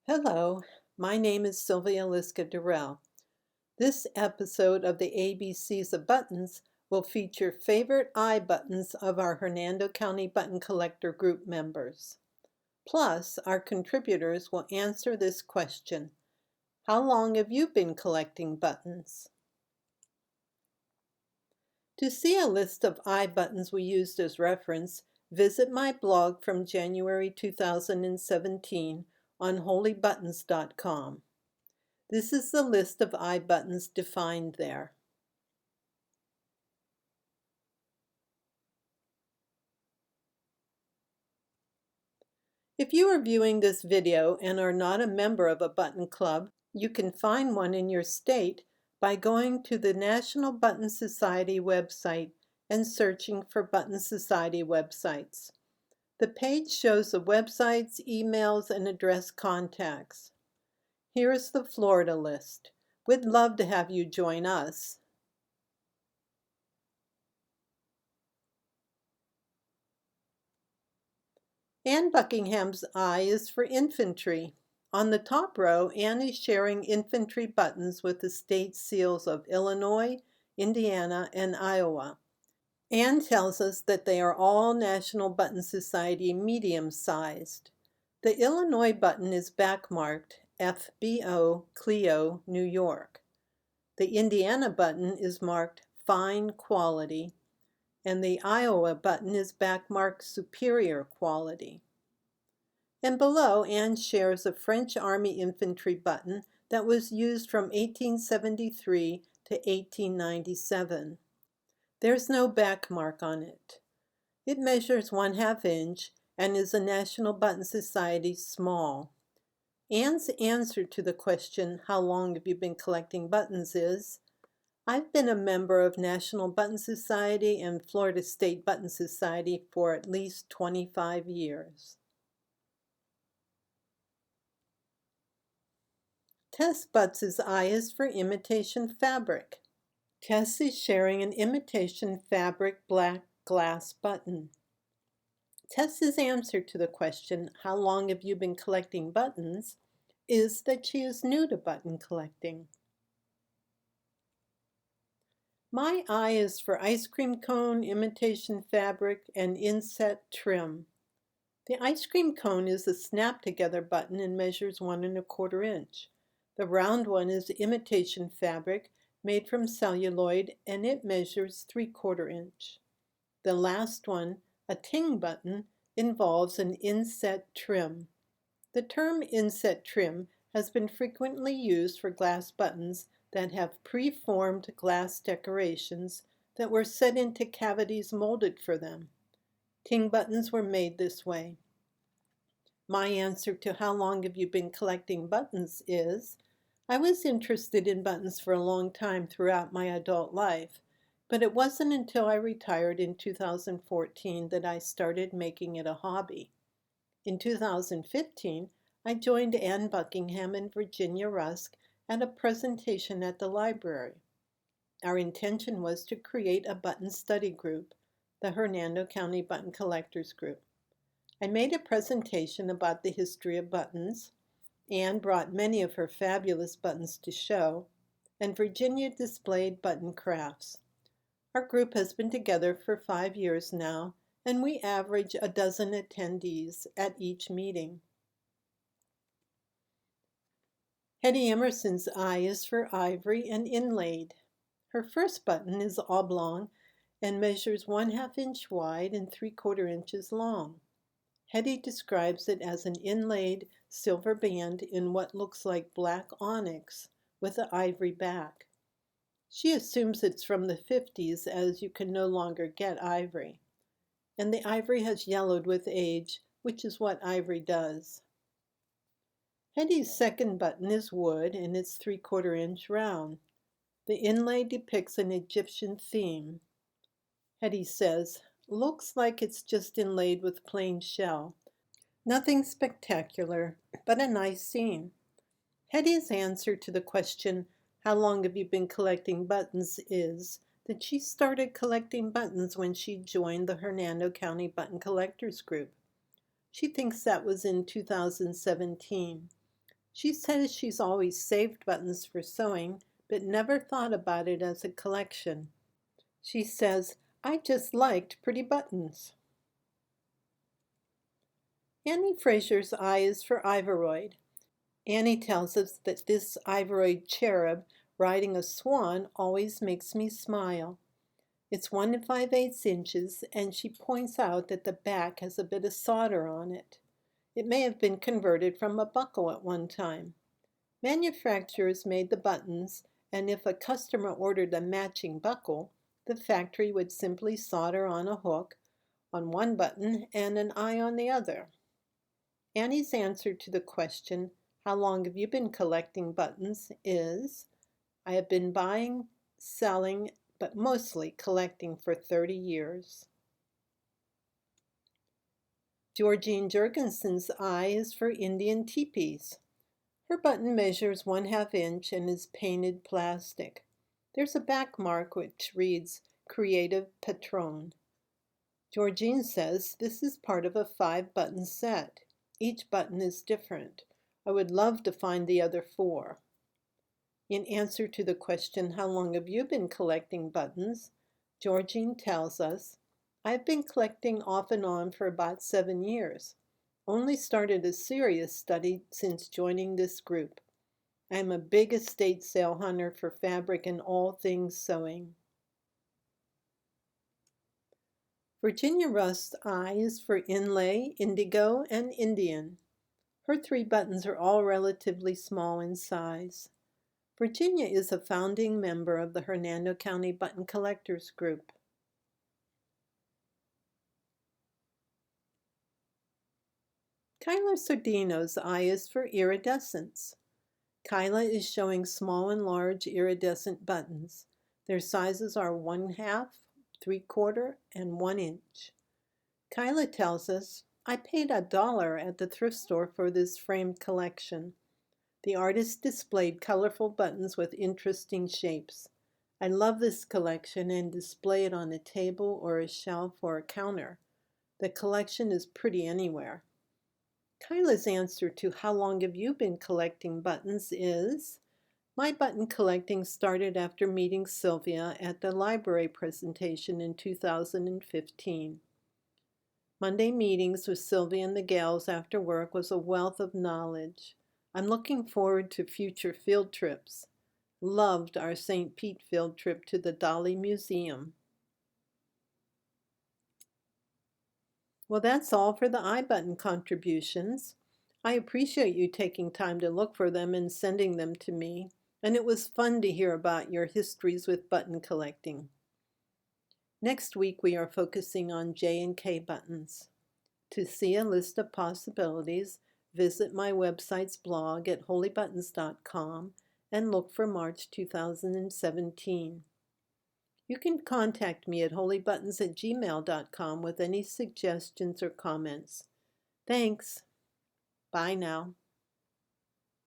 Hello, my name is Sylvia Liska-Durrell. This episode of the ABCs of Buttons will feature favorite eye buttons of our Hernando County Button Collector Group members. Plus, our contributors will answer this question: how long have you been collecting buttons? To see a list of eye buttons we used as reference, visit my blog from January 2017 on holybuttons.com. This is the list of eye buttons defined there. If you are viewing this video and are not a member of a button club, you can find one in your state by going to the National Button Society website and searching for Button Society websites. The page shows the websites, emails, and address contacts. Here is the Florida list. We'd love to have you join us. Ann Buckingham's eye is for infantry. On the top row, Ann is sharing infantry buttons with the state seals of Illinois, Indiana, and Iowa. Ann tells us that they are all National Button Society medium-sized. The Illinois button is backmarked FBO Clio, New York. The Indiana button is marked Fine Quality, and the Iowa button is backmarked Superior Quality. And below, Ann shares a French Army infantry button that was used from 1873 to 1897. There's no backmark on it. It measures 1/2 inch and is a National Button Society small. Ann's answer to the question, how long have you been collecting buttons, is, I've been a member of National Button Society and Florida State Button Society for at least 25 years. Tess Butts' eye is for imitation fabric. Tess is sharing an imitation fabric black glass button. Tess's answer to the question, how long have you been collecting buttons, is that she is new to button collecting. My eye is for ice cream cone, imitation fabric, and inset trim. The ice cream cone is a snap-together button and measures 1 1/4 inch. The round one is imitation fabric made from celluloid, and it measures 3/4 inch. The last one, a ting button, involves an inset trim. The term inset trim has been frequently used for glass buttons that have pre-formed glass decorations that were set into cavities molded for them. Ting buttons were made this way. My answer to how long have you been collecting buttons is, I was interested in buttons for a long time throughout my adult life, but it wasn't until I retired in 2014 that I started making it a hobby. In 2015, I joined Ann Buckingham and Virginia Rusk at a presentation at the library. Our intention was to create a button study group, the Hernando County Button Collectors Group. I made a presentation about the history of buttons. Ann brought many of her fabulous buttons to show, and Virginia displayed button crafts. Our group has been together for 5 years now, and we average a dozen attendees at each meeting. Hetty Emerson's eye is for ivory and inlaid. Her first button is oblong and measures 1/2 inch wide and 3/4 inches long. Hetty describes it as an inlaid silver band in what looks like black onyx with an ivory back. She assumes it's from the 50s, as you can no longer get ivory. And the ivory has yellowed with age, which is what ivory does. Hetty's second button is wood and it's 3/4 inch round. The inlay depicts an Egyptian theme. Hetty says, looks like it's just inlaid with plain shell. Nothing spectacular, but a nice scene. Hetty's answer to the question, how long have you been collecting buttons, is that she started collecting buttons when she joined the Hernando County Button Collectors Group. She thinks that was in 2017. She says she's always saved buttons for sewing, but never thought about it as a collection. She says, I just liked pretty buttons. Annie Fraser's eye is for Ivoroid. Annie tells us that this Ivoroid cherub riding a swan always makes me smile. It's 1 5/8 inches, and she points out that the back has a bit of solder on it. It may have been converted from a buckle at one time. Manufacturers made the buttons, and if a customer ordered a matching buckle, the factory would simply solder on a hook on one button and an eye on the other. Annie's answer to the question, how long have you been collecting buttons, is, I have been buying, selling, but mostly collecting for 30 years. Georgine Jurgensen's eye is for Indian teepees. Her button measures 1/2 inch and is painted plastic. There's a back mark which reads, Creative Patron. Georgine says this is part of a 5-button set. Each button is different. I would love to find the other 4. In answer to the question, how long have you been collecting buttons? Georgine tells us, I've been collecting off and on for about 7 years. Only started a serious study since joining this group. I am a big estate sale hunter for fabric and all things sewing. Virginia Rust's eye is for inlay, indigo, and Indian. Her 3 buttons are all relatively small in size. Virginia is a founding member of the Hernando County Button Collectors Group. Kyla Sordino's eye is for iridescence. Kyla is showing small and large iridescent buttons. Their sizes are 1/2, 3/4, and 1 inch. Kyla tells us, I paid $1 at the thrift store for this framed collection. The artist displayed colorful buttons with interesting shapes. I love this collection and display it on a table or a shelf or a counter. The collection is pretty anywhere. Kyla's answer to how long have you been collecting buttons is, my button collecting started after meeting Sylvia at the library presentation in 2015. Monday meetings with Sylvia and the gals after work was a wealth of knowledge. I'm looking forward to future field trips. Loved our St. Pete field trip to the Dolly Museum. Well, that's all for the iButton contributions. I appreciate you taking time to look for them and sending them to me, and it was fun to hear about your histories with button collecting. Next week we are focusing on J and K buttons. To see a list of possibilities, visit my website's blog at holybuttons.com and look for March 2017. You can contact me at holybuttons@gmail.com with any suggestions or comments. Thanks. Bye now.